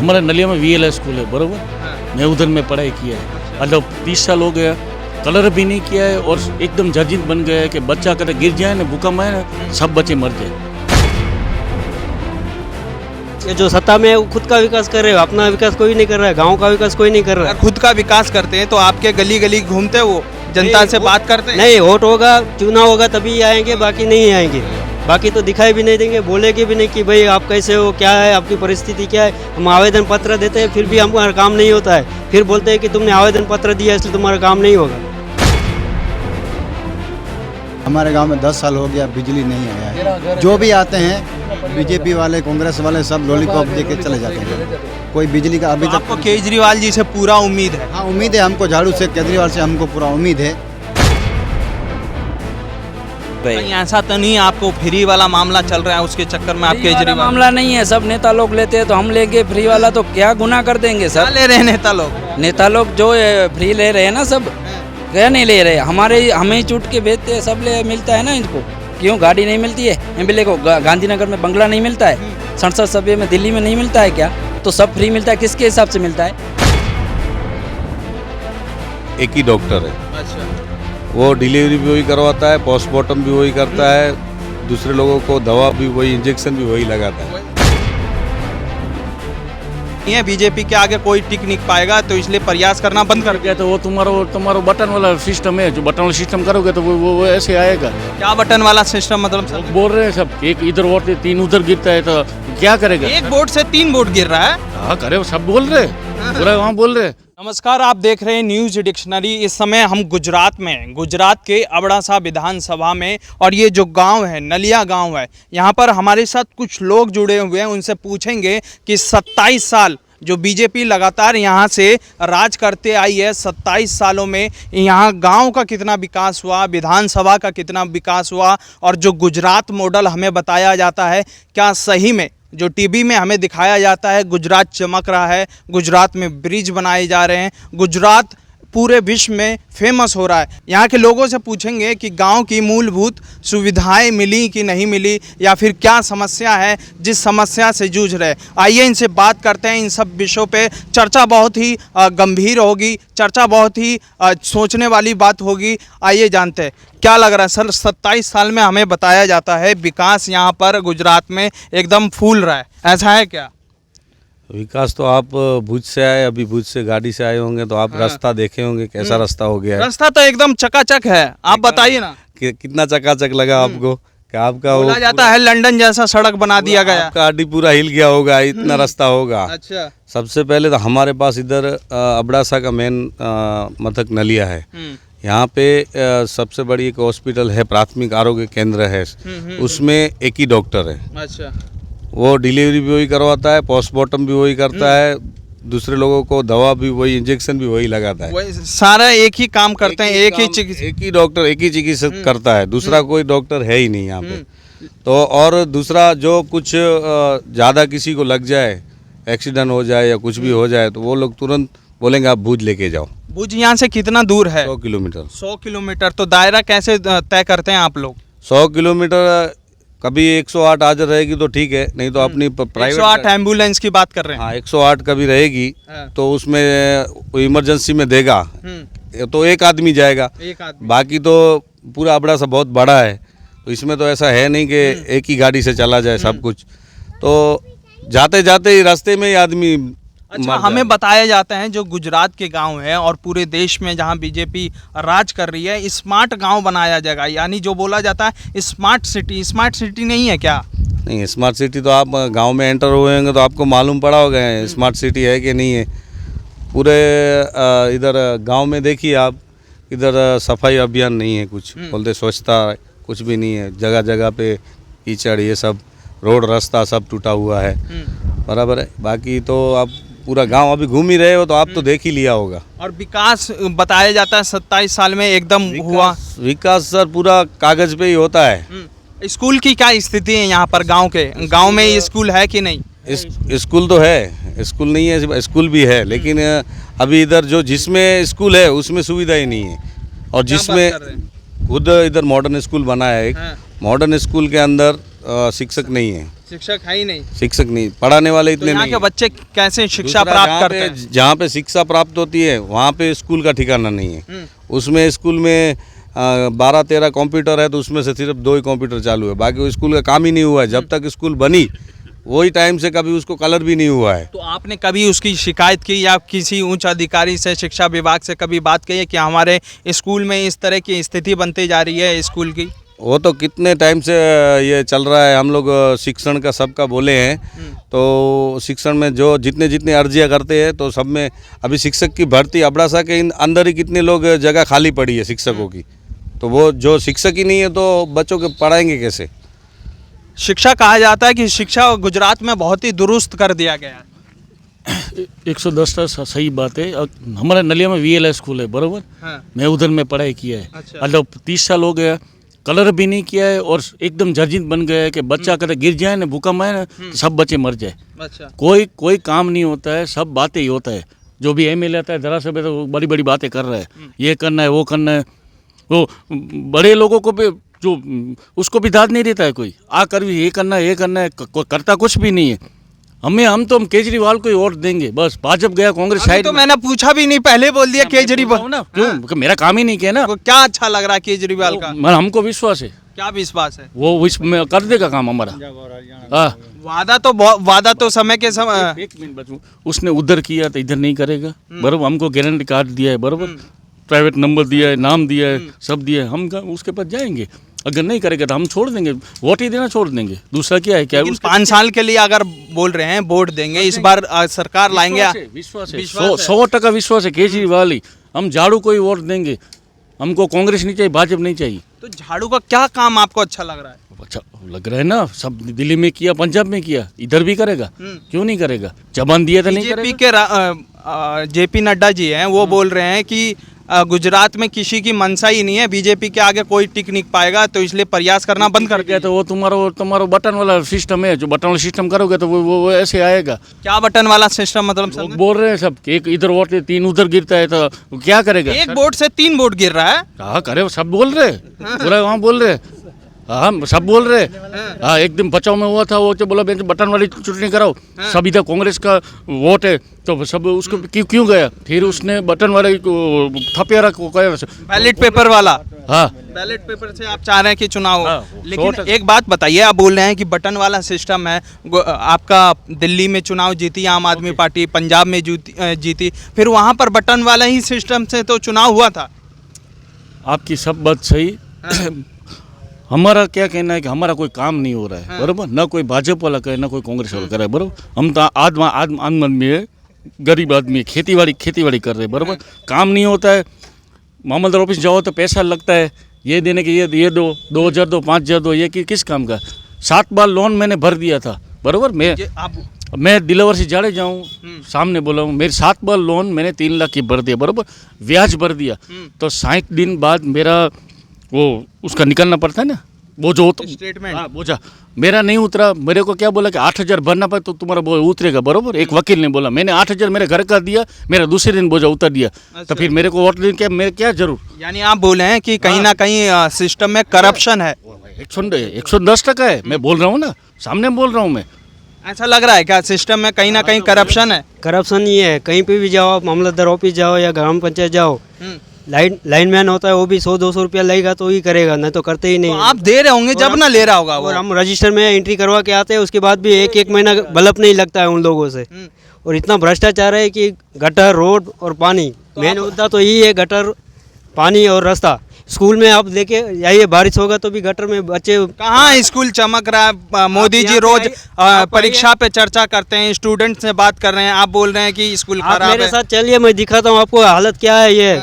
हमारे नलिया में VLS school है, बरोबर। मैं उधर में पढ़ाई किया है, मतलब 30 साल हो गया, कलर भी नहीं किया है और एकदम जर्जित बन गया है कि बच्चा कहीं गिर जाए ना, भूकंप आए ना, सब बच्चे मर जाए। ये जो सत्ता में है वो खुद का विकास कर रहे हो, अपना विकास कोई नहीं कर रहा है, गांव का विकास कोई नहीं कर रहा है। अगर खुद का विकास करते हैं तो आपके गली गली घूमते वो जनता से बात करते हैं? नहीं, वोट होगा, चुनाव होगा तभी आएंगे, बाकी नहीं आएंगे। बाकी तो दिखाई भी नहीं देंगे, बोलेंगे भी नहीं कि भाई आप कैसे हो, क्या है आपकी परिस्थिति, क्या है। हम आवेदन पत्र देते हैं फिर भी हमारा काम नहीं होता है, फिर बोलते हैं कि तुमने आवेदन पत्र दिया इसलिए तुम्हारा काम नहीं होगा। हमारे गांव में 10 साल हो गया, बिजली नहीं आया है। जो भी आते हैं बीजेपी वाले, कांग्रेस वाले, सब लॉलीपॉप देके चले जाते हैं। कोई बिजली का अभी तक। आपको केजरीवाल जी से पूरा उम्मीद है? हाँ, उम्मीद है हमको, झाड़ू से, केजरीवाल से हमको पूरा उम्मीद है। कहीं ऐसा तो नहीं आपको फ्री वाला मामला चल रहा है उसके चक्कर में आप केजरीवाल? मामला नहीं है, सब नेता लोग लेते हैं तो हम लेंगे फ्री वाला, तो क्या गुनाह कर देंगे क्या सर। ले रहे हैं नेता लोग? नेता लोग जो फ्री ले रहे हैं ना, सब क्या नहीं ले रहे, हमें ही चूट के भेजते हैं, सब ले मिलता है ना इनको। क्यों गाड़ी नहीं मिलती है MLA को? गांधीनगर में बंगला नहीं मिलता है, संसद सभा में दिल्ली में नहीं मिलता है क्या? तो सब फ्री मिलता है, किसके हिसाब से मिलता है? एक ही डॉक्टर है, अच्छा, वो डिलीवरी भी वही करवाता है, पोस्टमार्टम भी वही करता है, दूसरे लोगों को दवा भी वही, इंजेक्शन भी वही लगाता है। ये बीजेपी के आगे कोई टिक नहीं पाएगा तो इसलिए प्रयास करना बंद कर दिया। क्या तो वो तुम्हारा बटन वाला सिस्टम है, जो बटन वाला सिस्टम करोगे तो वो ऐसे आएगा। क्या बटन वाला सिस्टम मतलब? लोग बोल रहे हैं सब, एक इधर वोट 3 उधर गिरता है, तो क्या करेगा? एक वोट से 3 वोट गिर रहा है। हाँ करे, सब बोल रहे, पूरा वहाँ बोल रहे। नमस्कार, आप देख रहे हैं न्यूज डिक्शनरी। इस समय हम गुजरात में हैं, गुजरात के अबड़ासा विधानसभा में, और ये जो गांव है नलिया गांव है, यहाँ पर हमारे साथ कुछ लोग जुड़े हुए हैं। उनसे पूछेंगे कि 27 साल जो बीजेपी लगातार यहाँ से राज करते आई है, 27 सालों में यहाँ गांव का कितना विकास हुआ, विधानसभा का कितना विकास हुआ, और जो गुजरात मॉडल हमें बताया जाता है, क्या सही में जो टीवी में हमें दिखाया जाता है गुजरात चमक रहा है, गुजरात में ब्रिज बनाए जा रहे हैं, गुजरात पूरे विश्व में फेमस हो रहा है। यहाँ के लोगों से पूछेंगे कि गांव की मूलभूत सुविधाएं मिली कि नहीं मिली, या फिर क्या समस्या है जिस समस्या से जूझ रहे। आइए इनसे बात करते हैं। इन सब विषयों पे चर्चा बहुत ही गंभीर होगी, चर्चा बहुत ही सोचने वाली बात होगी। आइए जानते हैं क्या लग रहा है सर। 27 साल में हमें बताया जाता है विकास यहाँ पर गुजरात में एकदम फूल रहा है, ऐसा है क्या? विकास तो आप भुज से आए, अभी भुज से गाड़ी से आए होंगे तो आप रास्ता देखे होंगे, कैसा रास्ता हो गया है। रास्ता तो एकदम चकाचक है, आप बताइए ना कितना चकाचक लगा आपको? क्या आपका बोला जाता है लंदन जैसा सड़क बना दिया गया, आपका आडी पूरा हिल गया होगा, इतना रास्ता होगा। अच्छा, सबसे पहले तो हमारे पास इधर अबड़ासा का मेन मथक नलिया है। यहाँ पे सबसे बड़ी एक हॉस्पिटल है, प्राथमिक आरोग्य केंद्र है, उसमें एक ही डॉक्टर है। अच्छा, वो डिलीवरी भी वही करवाता है, पोस्टमार्टम भी वही करता है, दूसरे लोगों को दवा भी वही, इंजेक्शन भी वही लगाता है। वही सारा एक ही काम करते हैं, एक ही डॉक्टर एक ही चिकित्सक करता है, दूसरा कोई डॉक्टर है ही नहीं यहाँ पे। तो और दूसरा जो कुछ ज़्यादा किसी को लग जाए, एक्सीडेंट हो जाए या कुछ भी हो जाए, तो वो लोग तुरंत बोलेंगे आप भुज लेके जाओ। भुज यहाँ से कितना दूर है? 100 किलोमीटर। 100 किलोमीटर। तो दायरा कैसे तय करते हैं आप लोग? 100 किलोमीटर कभी 108 हाजिर रहेगी तो ठीक है, नहीं तो अपनी प्राइवेट 108 एम्बुलेंस की बात कर रहे हैं। हाँ, 108 कभी रहेगी तो उसमें इमरजेंसी में देगा तो एक आदमी जाएगा, एक आदमी। बाकी तो पूरा अबड़ा सा बहुत बड़ा है, तो इसमें तो ऐसा है नहीं कि एक ही गाड़ी से चला जाए सब कुछ। तो जाते जाते ही रास्ते में ही आदमी अच्छा, हमें बताया जाता है जो गुजरात के गांव है और पूरे देश में जहां बीजेपी राज कर रही है, स्मार्ट गांव बनाया जाएगा, यानी जो बोला जाता है स्मार्ट सिटी। स्मार्ट सिटी नहीं है क्या? नहीं, स्मार्ट सिटी तो आप गांव में एंटर हुए होंगे तो आपको मालूम पड़ा होगा स्मार्ट सिटी है कि नहीं है। पूरे इधर गांव में देखिए आप, इधर सफाई अभियान नहीं है, कुछ बोलते स्वच्छता कुछ भी नहीं है, जगह जगह पे कीचड़, ये सब रोड रास्ता सब टूटा हुआ है, बराबर है। बाकी तो आप पूरा गांव अभी घूम ही रहे हो तो आप तो देख ही लिया होगा। और विकास बताया जाता है 27 साल में एकदम हुआ। विकास सर पूरा कागज पे ही होता है। स्कूल की क्या स्थिति है यहाँ पर गांव के? गांव में स्कूल है कि नहीं? स्कूल तो है, स्कूल नहीं है, स्कूल भी है, लेकिन अभी इधर जो जिसमें स्कूल है उसमें सुविधा ही नहीं है, और जिसमें खुद इधर मॉडर्न स्कूल बना है एक, मॉडर्न स्कूल के अंदर शिक्षक नहीं है। शिक्षक है ही नहीं, शिक्षक नहीं, पढ़ाने वाले तो इतने यहाँ नहीं के हैं। बच्चे कैसे शिक्षा दूसरा, प्राप्त करते हैं? जहाँ पे शिक्षा प्राप्त होती है वहाँ पे स्कूल का ठिकाना नहीं है। उसमें स्कूल में 12-13 कंप्यूटर है तो उसमें से सिर्फ 2 ही कंप्यूटर चालू है, बाकी वो स्कूल का काम ही नहीं हुआ है। जब तक स्कूल बनी वही टाइम से कभी उसको कलर भी नहीं हुआ है। तो आपने कभी उसकी शिकायत की या किसी उच्च अधिकारी से, शिक्षा विभाग से कभी बात की है कि हमारे स्कूल में इस तरह की स्थिति बनती जा रही है स्कूल की? वो तो कितने टाइम से ये चल रहा है। हम लोग शिक्षण का सबका बोले हैं, तो शिक्षण में जो जितने जितने अर्जियाँ करते हैं तो सब में अभी शिक्षक की भर्ती अबड़ासा के अंदर ही कितने लोग जगह खाली पड़ी है शिक्षकों की, तो वो जो शिक्षक ही नहीं है तो बच्चों के पढ़ाएंगे कैसे? शिक्षा कहा जाता है कि शिक्षा गुजरात में बहुत ही दुरुस्त कर दिया गया है। 110 सही बात है। हमारे नलिया में VLI स्कूल है, बराबर। हाँ। मैं उधर में पढ़ाई किया है। अच्छा। मतलब 30 साल हो गया, कलर भी नहीं किया है और एकदम जर्जित बन गया है कि बच्चा कभी गिर जाए ना, भूकंप आए ना, तो सब बच्चे मर जाए। अच्छा। कोई काम नहीं होता है, सब बातें ही होता है। जो भी MLA आता है जरा से भी तो बड़ी बड़ी बातें कर रहा है, ये करना है वो करना है। वो बड़े लोगों को भी जो उसको भी दाद नहीं देता है कोई, कर भी ये करना है, करता कुछ भी नहीं है। हम केजरीवाल को ही वोट देंगे बस। भाजपा गया, कांग्रेस अभी साइड तो मैंने पूछा भी नहीं, पहले बोल दिया केजरीवाल ना। क्यों? मेरा काम ही नहीं किया ना। को क्या अच्छा लग रहा है केजरीवाल का? हमको विश्वास है, क्या विश्वास है? वो में कर देगा काम हमारा। हाँ, वादा तो समय के समय। एक मिनट बचू, उसने उधर किया तो इधर नहीं करेगा, बराबर। हमको गारंटी कार्ड दिया है, बराबर, प्राइवेट नंबर दिया है, नाम दिया है, सब दिया है। हम उसके पास जाएंगे, अगर नहीं करेगा तो हम छोड़ देंगे, वोट ही देना छोड़ देंगे। दूसरा क्या है? क्या लेकिन 5 साल के लिए अगर बोल रहे हैं वोट देंगे, इस बार सरकार लाएंगे? विश्वास है, 100% विश्वास है केजरीवाल ही। हम झाड़ू को ही वोट देंगे, हमको कांग्रेस नहीं चाहिए, भाजपा नहीं चाहिए। तो झाड़ू का क्या काम आपको अच्छा लग रहा है? अच्छा लग रहा है ना, सब दिल्ली में किया, पंजाब में किया, इधर भी करेगा, क्यों नहीं करेगा? जबान दिया तो नहीं बीजेपी करेगा। के JP नड्डा जी हैं, वो बोल रहे हैं कि गुजरात में किसी की मनसा ही नहीं है, बीजेपी के आगे कोई टिक नहीं पाएगा, तो इसलिए प्रयास करना बंद कर दिया। तो वो तुम्हारा बटन वाला सिस्टम है, जो बटन वाला सिस्टम करोगे तो वो ऐसे आएगा। क्या बटन वाला सिस्टम? मतलब लोग बोल रहे हैं सब कि एक इधर वोट 3 उधर गिरता है, तो क्या करेगा? एक वोट से 3 वोट गिर रहा है। हाँ करे, सब बोल रहे, पूरा वहाँ बोल रहे, हम सब बोल रहे। हाँ, एक दिन बचाव में हुआ था, वो तो बोला बटन वाली चुटनी कराओ, सब इधर कांग्रेस का वोट है, तो सब उसको क्यों गया? फिर उसने बटन वाले थपियारा को बैलेट पेपर वाला। हाँ, बैलेट पेपर से आप चाह रहे हैं कि चुनाव हो। हाँ, लेकिन एक बात बताइए, आप बोल रहे हैं कि बटन वाला सिस्टम है, आपका दिल्ली में चुनाव जीती आम आदमी पार्टी, पंजाब में जीती, फिर वहाँ पर बटन वाला ही सिस्टम से तो चुनाव हुआ था। आपकी सब बात सही। हमारा क्या कहना है कि हमारा कोई काम नहीं हो रहा है, बराबर। ना कोई भाजपा वाला करे, ना कोई कांग्रेस वाला करे, बराबर। हम तो आम आदमी है, गरीब आदमी है, खेती बाड़ी कर रहे हैं, बराबर। काम नहीं होता है, मामलदार ऑफिस जाओ तो पैसा लगता है, ये देने के ये दो, 2000 दो, 5000 दो, ये किस काम का? 7 बार लोन मैंने भर दिया था, बराबर। मैं दिलावर से जाड़े जाऊँ, सामने बोला हूँ, मेरे 7 बार लोन मैंने 3 लाख की भर दिया, बराबर, ब्याज भर दिया। तो 60 दिन बाद मेरा वो उसका निकलना पड़ता है ना, वो जो स्टेटमेंट। हाँ, बोझा मेरा नहीं उतरा। मेरे को क्या बोला कि 8000 भरना पड़े तो तुम्हारा बोझ उतरेगा, बरोबर। एक वकील ने बोला, मैंने 8000 मेरे घर का दिया, मेरा दूसरे दिन बोझा उतर दिया। तो फिर मेरे को वोट देने के मेरे क्या जरूर? यानी आप बोले हैं कि कहीं ना कहीं सिस्टम में करप्शन है। 110% है, मैं बोल रहा हूँ ना, सामने बोल रहा हूँ मैं। ऐसा लग रहा है क्या सिस्टम में कहीं ना कहीं करप्शन है? करप्शन ये है, कहीं पे भी जाओ आप, मामलतदार ऑफिस जाओ या ग्राम पंचायत जाओ, लाइनमैन होता है, वो भी 100-200 रुपया लगेगा तो ही करेगा, नहीं तो करते ही नहीं। तो आप दे रहे होंगे जब ना ले रहा होगा वो। और हम रजिस्टर में एंट्री करवा के आते हैं, उसके बाद भी एक महीना बल्ब नहीं लगता है उन लोगों से। और इतना भ्रष्टाचार है कि गटर, रोड और पानी, मेन मुद्दा तो यही है, गटर, पानी और रास्ता। स्कूल में आप लेके जाइए, बारिश होगा तो भी गटर में बच्चे कहाँ स्कूल चमक रहा है। मोदी जी रोज परीक्षा पे चर्चा करते हैं, स्टूडेंट से बात कर रहे हैं, आप बोल रहे हैं कि स्कूल आप खराब मेरे है। साथ चलिए, मैं दिखाता हूँ आपको हालत क्या है। ये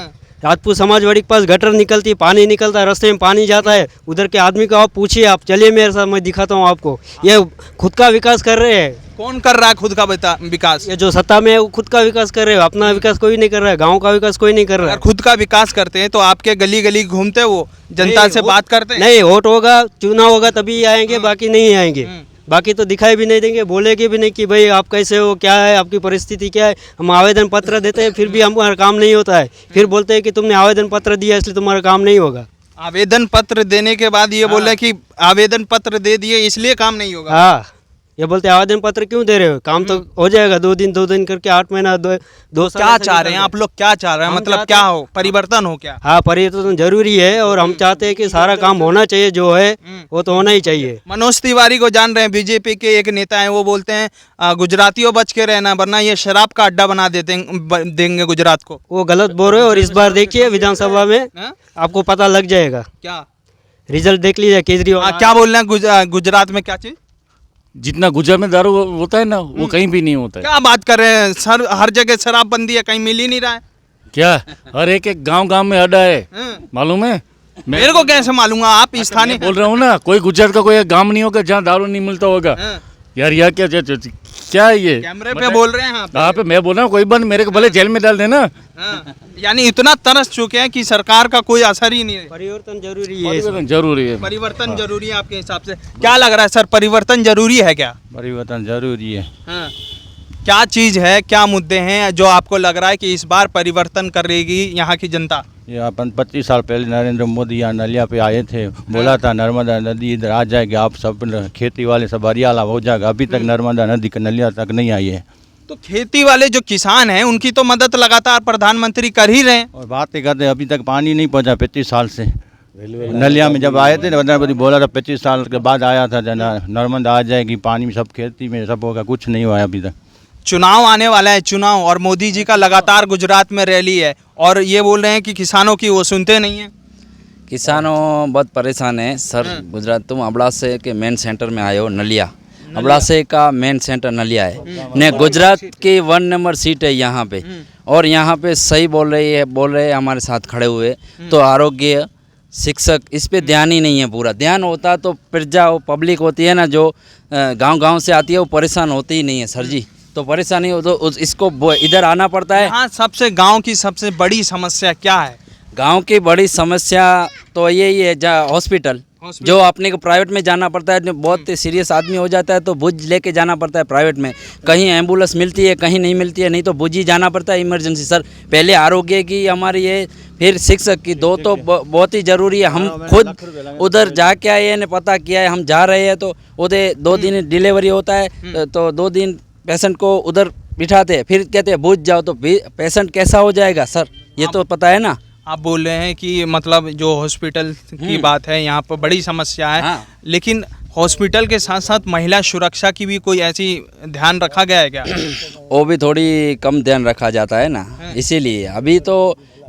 राजपूत समाजवाड़ी के पास गटर निकलती है, पानी निकलता है, रास्ते में पानी जाता है, उधर के आदमी को आप पूछिए। आप चलिए मेरे साथ, मैं दिखाता हूँ आपको। ये खुद का विकास कर रहे हैं। कौन कर रहा है खुद का विकास? ये जो सत्ता में है वो खुद का विकास कर रहे हैं, अपना विकास कोई नहीं कर रहा है, गांव का विकास कोई नहीं कर रहा है। अगर खुद का विकास करते हैं तो आपके गली गली घूमते वो जनता से बात करते हैं? नहीं, वोट होगा, चुनाव होगा तभी आएंगे, बाकी नहीं आएंगे। बाकी तो दिखाई भी नहीं देंगे, बोलेगे भी नहीं कि भाई आप कैसे हो, क्या है आपकी परिस्थिति, क्या है। हम आवेदन पत्र देते हैं, फिर भी हमारा काम नहीं होता है। फिर बोलते हैं कि तुमने आवेदन पत्र दिया इसलिए तुम्हारा काम नहीं होगा। आवेदन पत्र देने के बाद ये बोले कि आवेदन पत्र दे दिए इसलिए काम नहीं होगा। हाँ, ये बोलते हैं आवेदन पत्र क्यों दे रहे हो, काम तो हो जाएगा 2 दिन करके 8 महीना 2 साल क्या ऐसे चाह रहे हैं निकल आप लोग, क्या चाह रहे हैं, हम मतलब चाहते क्या हो, परिवर्तन हो क्या? हाँ, परिवर्तन जरूरी है और हम चाहते हैं कि सारा काम होना चाहिए, जो है वो तो होना ही चाहिए। मनोज तिवारी को जान रहे हैं, बीजेपी के एक नेता हैं, वो बोलते हैं गुजरातियों बच के रहना वरना ये शराब का अड्डा बना देंगे गुजरात को। वो गलत बोल रहे हो और इस बार देखिए विधानसभा में हाँ? आपको पता लग जाएगा, क्या रिजल्ट देख लीजिए केजरीवाल। क्या बोल रहे हैं गुजरात में क्या चीज? जितना गुजरात में दारू होता है ना वो कहीं भी नहीं होता है। क्या बात कर रहे हैं सर, हर जगह शराबबंदी है, कहीं मिल ही नहीं रहा है। क्या हर एक गांव में अड्डा है, मालूम है? मेरे को कैसे मालूम, आप स्थानीय बोल रहा हूँ ना, कोई गुजरात का कोई गांव नहीं होगा जहाँ दारू नहीं मिलता होगा। यार यार क्या है ये? कैमरे पे बोल रहे हैं आप। यहाँ पे मैं बोल रहा हूँ, कोई बंद मेरे को भले जेल में डाल देना। यानी इतना तरस चुके हैं कि सरकार का कोई असर ही नहीं है। परिवर्तन जरूरी है इसमें। जरूरी है। परिवर्तन जरूरी है आपके हिसाब से? क्या लग रहा है सर, परिवर्तन जरूरी है क्या? परिवर्तन जरूरी है। क्या चीज है, क्या मुद्दे हैं जो आपको लग रहा है कि इस बार परिवर्तन करेगी यहाँ की जनता? ये अपन 25 साल पहले नरेंद्र मोदी यहाँ नलिया पे आए थे, बोला था नर्मदा नदी इधर आ जाएगी, आप सब खेती वाले सब हरियाला हो जाएगा। अभी तक नर्मदा नदी का नलिया तक नहीं आई है। तो खेती वाले जो किसान हैं उनकी तो मदद लगातार प्रधानमंत्री कर ही रहे हैं। और बातें करते हैं, अभी तक पानी नहीं पहुँचा 25 साल से। नलिया में जब आए थे नरेंद्र मोदी बोला था 25 साल के बाद आया था, नर्मदा आ जाएगी, पानी में सब खेती में सब होगा, कुछ नहीं हुआ है अभी तक। चुनाव आने वाला है, चुनाव, और मोदी जी का लगातार गुजरात में रैली है और ये बोल रहे हैं कि किसानों की वो सुनते नहीं हैं। किसानों बहुत परेशान है सर। गुजरात तुम अबड़ासे के मेन सेंटर में आए हो, नलिया अबड़ासे का मेन सेंटर नलिया है ने गुजरात की 1 नंबर सीट है यहाँ पे। और यहाँ पे सही बोल रहे हैं हमारे साथ खड़े हुए, तो आरोग्य शिक्षक इस पे ध्यान ही नहीं है। पूरा ध्यान होता तो प्रजा वो पब्लिक होती है ना जो गांव से आती है, वो परेशान होती ही नहीं है सर जी। तो परेशानी हो तो इसको इधर आना पड़ता है। हाँ, सबसे गांव की सबसे बड़ी समस्या क्या है? गांव की बड़ी समस्या तो यही है, हॉस्पिटल जो अपने को प्राइवेट में जाना पड़ता है। जो बहुत सीरियस आदमी हो जाता है तो भुज लेके जाना पड़ता है प्राइवेट में। कहीं एम्बुलेंस मिलती है, कहीं नहीं मिलती है, नहीं तो भुज ही जाना पड़ता है इमरजेंसी सर। पहले आरोग्य की हमारी है, फिर शिक्षक की, दो तो बहुत ही ज़रूरी है। हम खुद उधर जाके आए हैं, पता किया है, हम जा रहे हैं तो उधर 2 दिन डिलीवरी होता है तो 2 दिन पेशेंट को उधर बिठाते हैं, फिर कहते हैं भुज जाओ, तो पेशेंट कैसा हो जाएगा सर, ये तो पता है ना। आप बोल रहे हैं कि मतलब जो हॉस्पिटल की बात है यहाँ पर बड़ी समस्या है। हाँ। लेकिन हॉस्पिटल के साथ साथ महिला सुरक्षा की भी कोई ऐसी ध्यान रखा गया है क्या? वो भी थोड़ी कम ध्यान रखा जाता है ना, इसीलिए अभी तो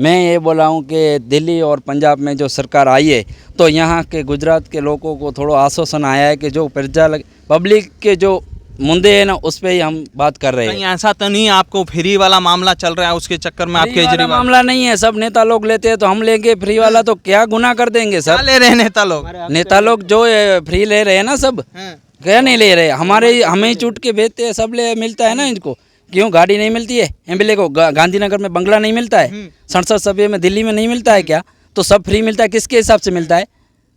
मैं ये बोला हूँ कि दिल्ली और पंजाब में जो सरकार आई है तो यहाँ के गुजरात के लोगों को थोड़ा आश्वासन आया है कि जो प्रजा पब्लिक के जो मुद्दे है ना उस पर ही हम बात कर रहे हैं। कहीं ऐसा तो नहीं आपको फ्री वाला मामला चल रहा है उसके चक्कर में आप फ्री वाला केजरीवाल? मामला नहीं है, सब नेता लोग लेते हैं तो हम लेंगे फ्री वाला, तो क्या गुनाह कर देंगे क्या सर। ले रहे हैं नेता लोग? नेता लोग जो फ्री ले रहे हैं ना सब, क्या नहीं ले रहे, हमें ही चूट के भेजते हैं, सब ले मिलता है ना इनको। क्यों गाड़ी नहीं मिलती है एमएलए को? गांधीनगर में बंगला नहीं मिलता है? संसद सभा में दिल्ली में नहीं मिलता है क्या? तो सब फ्री मिलता है, किसके हिसाब से मिलता है?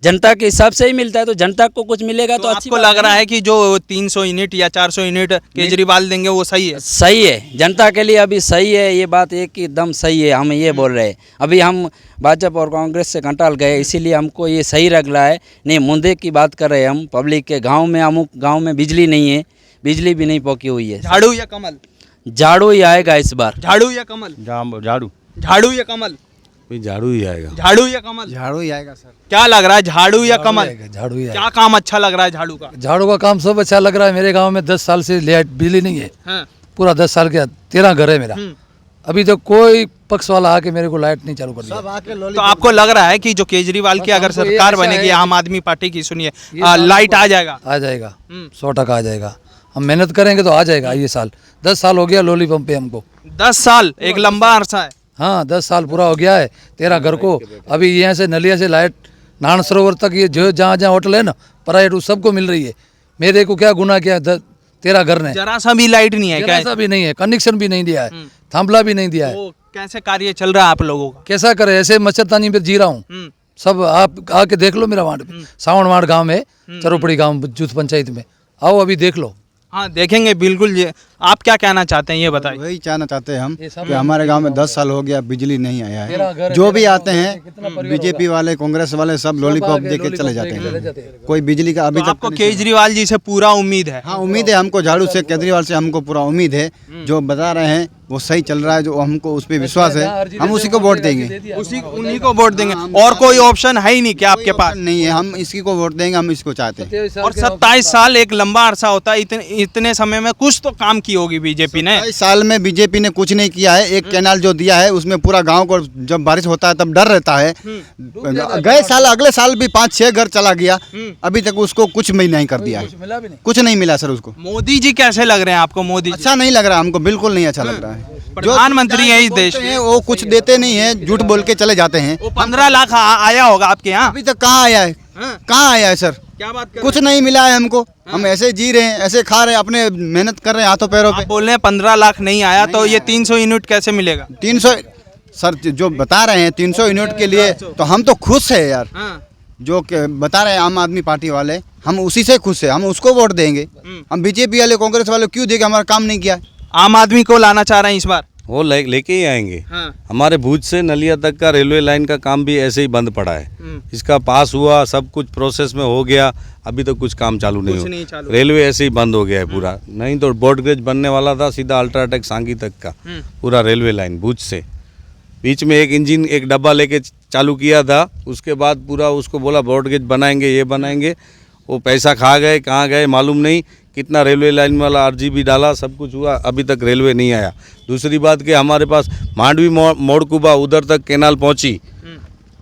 जनता के हिसाब से ही मिलता है, तो जनता को कुछ मिलेगा तो अच्छी आपको लग रहा है कि जो 300 यूनिट या 400 यूनिट केजरीवाल देंगे वो सही है? सही है, जनता के लिए अभी सही है, ये बात एक एकदम सही है। हम ये बोल रहे हैं, अभी हम भाजपा और कांग्रेस से घंटाल गए, इसीलिए हमको ये सही लग रहा है। नहीं, मुद्दे की बात कर रहे हैं हम, पब्लिक के गाँव में, अमुक गाँव में बिजली नहीं है, बिजली भी नहीं पहुँची हुई है। झाड़ू या कमल? झाड़ू ही आएगा इस बार। झाड़ू या कमल? झाड़ू झाड़ू या कमल? झाड़ू ही आएगा। झाड़ू या कमल? झाड़ू ही आएगा सर। क्या लग रहा है, झाड़ू या कमल? झाड़ू ही क्या काम अच्छा लग रहा है झाड़ू का? झाड़ू का काम सब अच्छा लग रहा है। मेरे गांव में 10 साल से लाइट बिजली नहीं है, हाँ। पूरा 10 साल के 13 घर है मेरा। अभी तक कोई पक्ष वाला आके मेरे को लाइट नहीं चालू कर दिया। तो आपको लग रहा है कि जो केजरीवाल की अगर हमको ये सरकार आशा बनेगी, है आम आदमी पार्टी की, सुनिए, ये लाइट आ जाएगा? आ जाएगा, 100% आ जाएगा। हम मेहनत करेंगे तो आ जाएगा। ये साल 10 साल हो गया लोली पंप पे हमको। 10 साल एक लंबा अरसा है। हाँ, 10 साल पूरा हो गया है। 13 घर को अभी यहाँ से नलिया से लाइट नारायण सरोवर तक, ये जो जहाँ जहाँ होटल है ना प्राइवेट, उस सबको मिल रही है। मेरे को क्या गुनाह किया 13 घर ने? जरा सा भी लाइट नहीं है क्या? ऐसा भी नहीं है, कनेक्शन भी नहीं दिया है, थांबला भी नहीं दिया है। तो कैसे कार्य चल रहा है आप लोगों का? कैसा करे, ऐसे मच्छरदानी पे जी रहा हूँ। सब आप आके देख लो मेरा वार्ड पे, सावनवाड़ गांव में, चरोपड़ी गांव जूथ पंचायत में, आओ अभी देख लो। हाँ, देखेंगे बिल्कुल। ये आप क्या कहना चाहते हैं ये बताइए। वही कहना चाहते हैं हम कि हमारे गांव में 10 साल हो गया बिजली नहीं आया है। जो भी आते हैं बीजेपी वाले कांग्रेस वाले सब लॉलीपॉप दे के चले जाते हैं। कोई बिजली का अभी तो तक आपको केजरीवाल जी से पूरा उम्मीद है? हाँ उम्मीद है हमको, झाड़ू से केजरीवाल से हमको पूरा उम्मीद है। जो बता रहे हैं वो सही चल रहा है, जो हमको उस पर विश्वास है, हम उसी को वोट देंगे। उन्हीं को वोट देंगे और कोई ऑप्शन है ही नहीं क्या आपके पास? नहीं है, हम इसी को वोट देंगे, हम इसको चाहते हैं। और 27 साल एक लंबा अरसा होता है, इतने समय में कुछ तो काम की होगी बीजेपी ने। 27 साल में बीजेपी ने कुछ नहीं किया है। एक कैनाल जो दिया है उसमें पूरा गांव को जब बारिश होता है तब डर रहता है। गए साल अगले साल भी 5-6 घर चला गया, अभी तक उसको कुछ भी नहीं कर दिया है, कुछ नहीं मिला सर उसको। मोदी जी कैसे लग रहे हैं आपको? मोदी जी अच्छा नहीं लग रहा हमको, बिल्कुल नहीं अच्छा लग रहा है। प्रधानमंत्री है इस देश के, वो कुछ देते नहीं है, झूठ बोल के चले जाते हैं। वो 15 लाख आया होगा आपके यहाँ? अभी तक कहाँ आया है, कहाँ आया है सर? क्या बात कर कुछ नहीं मिला है हमको। हम ऐसे जी रहे हैं, ऐसे खा रहे हैं, अपने मेहनत कर रहे हैं हाथों पैरों पे। आप बोल रहे हैं 15 लाख नहीं आया, तो ये 300 यूनिट कैसे मिलेगा? 300 सर जो बता रहे हैं 300 यूनिट के लिए, तो हम तो खुश है यार। जो बता रहे हैं आम आदमी पार्टी वाले, हम उसी से खुश है, हम उसको वोट देंगे। हम बीजेपी वाले कांग्रेस वाले क्यों देंगे? हमारा काम नहीं किया। आम आदमी को लाना चाह रहे हैं इस बार? वो लेके ही आएंगे। हाँ। हमारे भुज से नलिया तक का रेलवे लाइन का काम भी ऐसे ही बंद पड़ा है। इसका पास हुआ, सब कुछ प्रोसेस में हो गया, अभी तक कुछ काम चालू नहीं हुआ। रेलवे ऐसे ही बंद हो गया है पूरा। नहीं तो ब्रॉडगेज बनने वाला था सीधा अल्ट्राटेक सांगी तक का पूरा रेलवे लाइन भुज से। बीच में एक इंजन एक डब्बा लेके चालू किया था, उसके बाद पूरा उसको बोला ब्रॉडगेज बनाएंगे, ये बनाएंगे। वो पैसा खा गए, कहाँ गए मालूम नहीं। कितना रेलवे लाइन वाला RGB डाला, सब कुछ हुआ, अभी तक रेलवे नहीं आया। दूसरी बात कि हमारे पास मांडवी मोड़कुबा उधर तक कैनाल पहुंची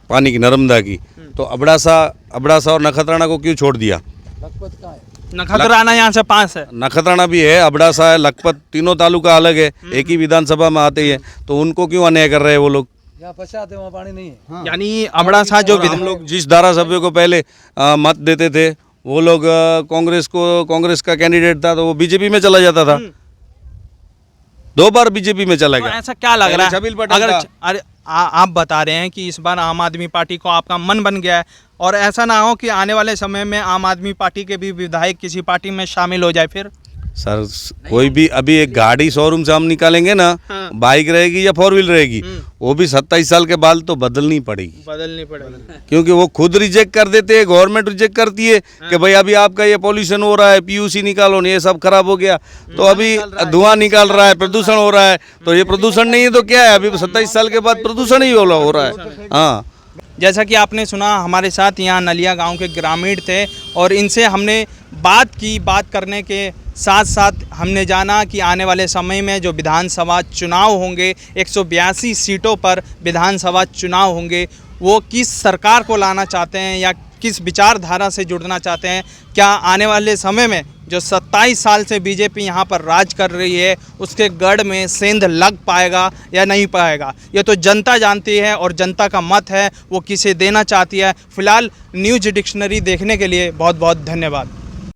पानी की, नर्मदा की, तो अबड़ासा और नखत्राणा को क्यों छोड़ दिया? नखत्राणा यहाँ से 5 है। नखत्राणा भी है, अबड़ासा है, लखपत, तीनों तालुका अलग है, एक ही विधानसभा में आते ही है, तो उनको क्यों अन्याय कर रहे हैं वो लोग? यहाँ पश्चात वहाँ पानी नहीं है। यानी अबड़ासा जो हम लोग जिस धारासभ्य को पहले मत देते थे, वो लोग कांग्रेस का कैंडिडेट था तो वो बीजेपी में चला जाता था। 2 बार बीजेपी में चला तो गया। ऐसा क्या लग रहा है? छबिल पटेल अगर था। अरे आप बता रहे हैं कि इस बार आम आदमी पार्टी को आपका मन बन गया है, और ऐसा ना हो कि आने वाले समय में आम आदमी पार्टी के भी विधायक किसी पार्टी में शामिल हो जाए फिर? सर कोई भी अभी एक गाड़ी शोरूम से हम निकालेंगे ना, बाइक रहेगी या 4 व्हील रहेगी, वो भी 27 साल के बाद तो बदलनी पड़ेगी। क्योंकि वो खुद रिजेक्ट कर देते हैं, गवर्नमेंट रिजेक्ट करती है कि भाई अभी आपका ये पॉल्यूशन हो रहा है, PUC निकालो, ये सब खराब हो गया, तो अभी धुआं निकाल रहा है, प्रदूषण हो रहा है, तो ये प्रदूषण नहीं है तो क्या है? अभी 27 साल के बाद प्रदूषण ही हो रहा है। हाँ, जैसा कि आपने सुना, हमारे साथ यहाँ नलिया गांव के ग्रामीण थे और इनसे हमने बात करने के साथ साथ हमने जाना कि आने वाले समय में जो विधानसभा चुनाव होंगे, 182 सीटों पर विधानसभा चुनाव होंगे, वो किस सरकार को लाना चाहते हैं या किस विचारधारा से जुड़ना चाहते हैं। क्या आने वाले समय में जो 27 साल से बीजेपी यहाँ पर राज कर रही है, उसके गढ़ में सेंध लग पाएगा या नहीं पाएगा, ये तो जनता जानती है और जनता का मत है, वो किसे देना चाहती है। फिलहाल न्यूज़ डिक्शनरी देखने के लिए बहुत बहुत धन्यवाद।